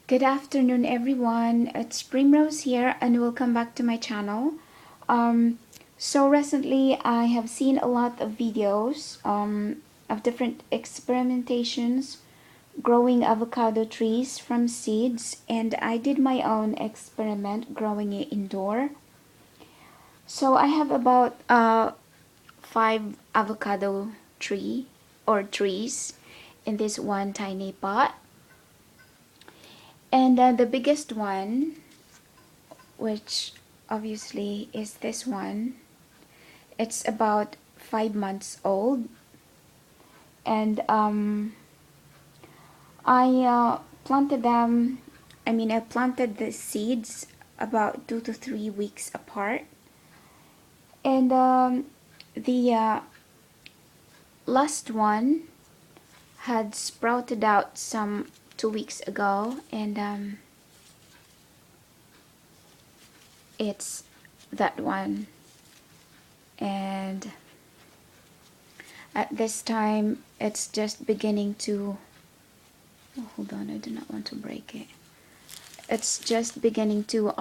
Good afternoon, everyone. It's Primrose here, and welcome back to my channel. So recently, I have seen a lot of videos of different experimentations growing avocado trees from seeds, and I did my own experiment growing it indoor. So I have about 5 avocado trees in this one tiny pot. And the biggest one, which obviously is this one, it's about 5 months old. And I planted them, I planted the seeds about 2 to 3 weeks apart. And the last one had sprouted out some 2 weeks ago, and it's that one. And at this time, it's just beginning to, oh, hold on, I do not want to break it. It's just beginning to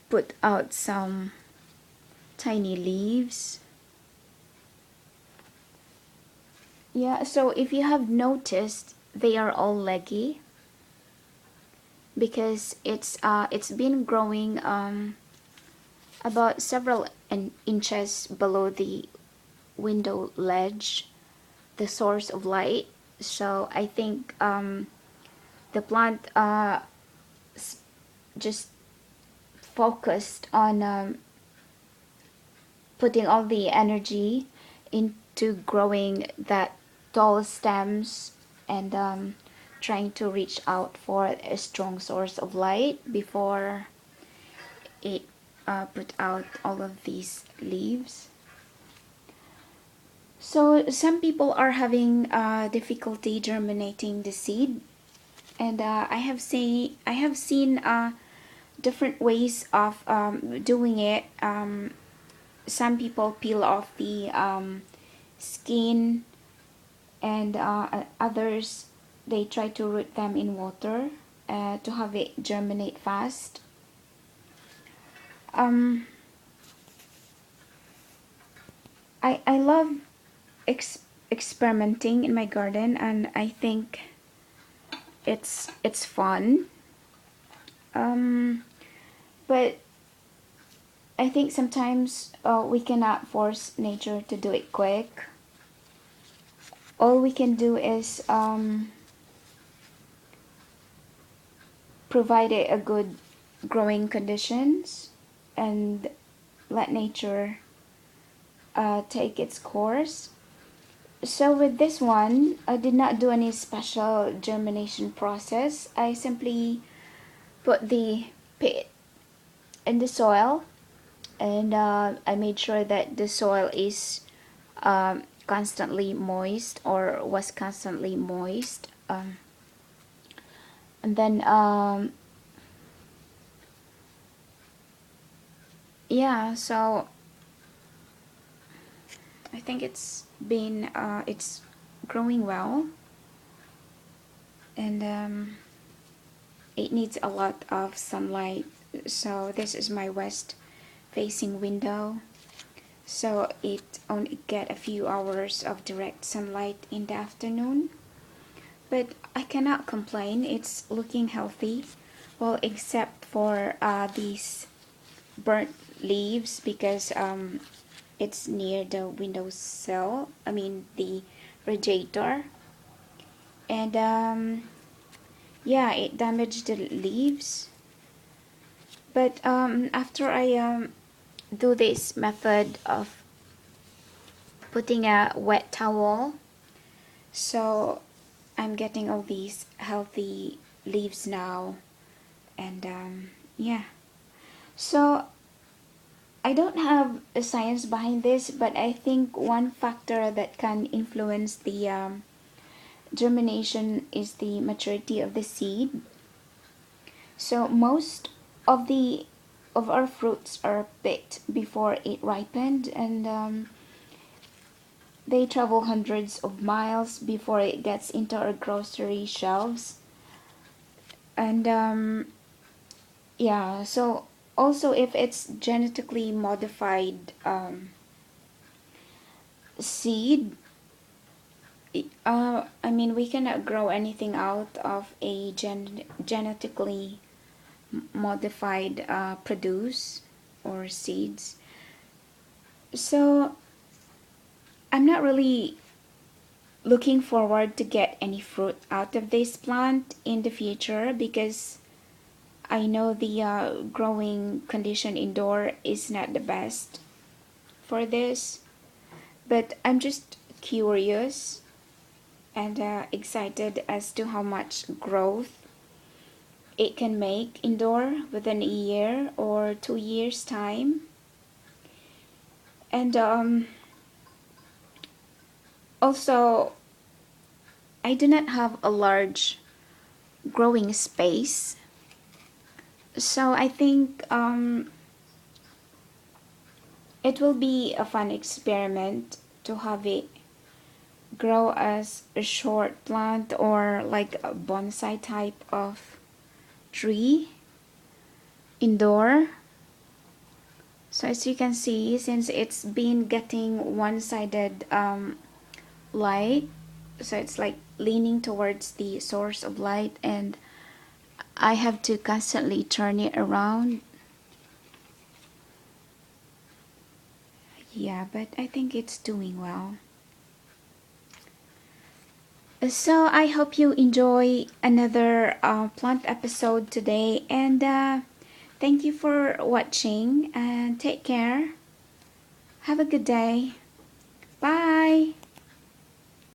put out some tiny leaves. Yeah, so if you have noticed, they are all leggy because it's been growing about several inches below the window ledge, the source of light. So I think the plant just focused on putting all the energy into growing that tall stems, and trying to reach out for a strong source of light before it put out all of these leaves. So some people are having difficulty germinating the seed, and I have seen different ways of doing it. Some people peel off the skin, and others, they try to root them in water to have it germinate fast. um, I love experimenting in my garden, and I think it's fun. But I think sometimes we cannot force nature to do it quick. All we can do is provide it a good growing conditions, and let nature take its course. So with this one, I did not do any special germination process. I simply put the pit in the soil, and I made sure that the soil is constantly moist, or was constantly moist. And then yeah, so I think it's growing well, and it needs a lot of sunlight. So this is my west facing window, so it only get a few hours of direct sunlight in the afternoon. But I cannot complain, it's looking healthy, well, except for these burnt leaves, because it's near the windowsill, the radiator. And yeah, it damaged the leaves. But after I do this method of putting a wet towel, so I'm getting all these healthy leaves now. And yeah, so I don't have a science behind this, but I think one factor that can influence the germination is the maturity of the seed. So most of the of our fruits are picked before it ripened, and they travel hundreds of miles before it gets into our grocery shelves. And yeah, so also if it's genetically modified seed, I mean, we cannot grow anything out of a genetically modified produce or seeds. So I'm not really looking forward to get any fruit out of this plant in the future because I know the growing condition indoor is not the best for this. But I'm just curious and excited as to how much growth it can make indoor within a year or 2 years time. And also, I do not have a large growing space, so I think it will be a fun experiment to have it grow as a short plant or like a bonsai type of tree indoor. So as you can see, since it's been getting one-sided light, so it's like leaning towards the source of light, and I have to constantly turn it around. Yeah, but I think it's doing well. So I hope you enjoy another plant episode today, and thank you for watching, and take care. Have a good day. Bye.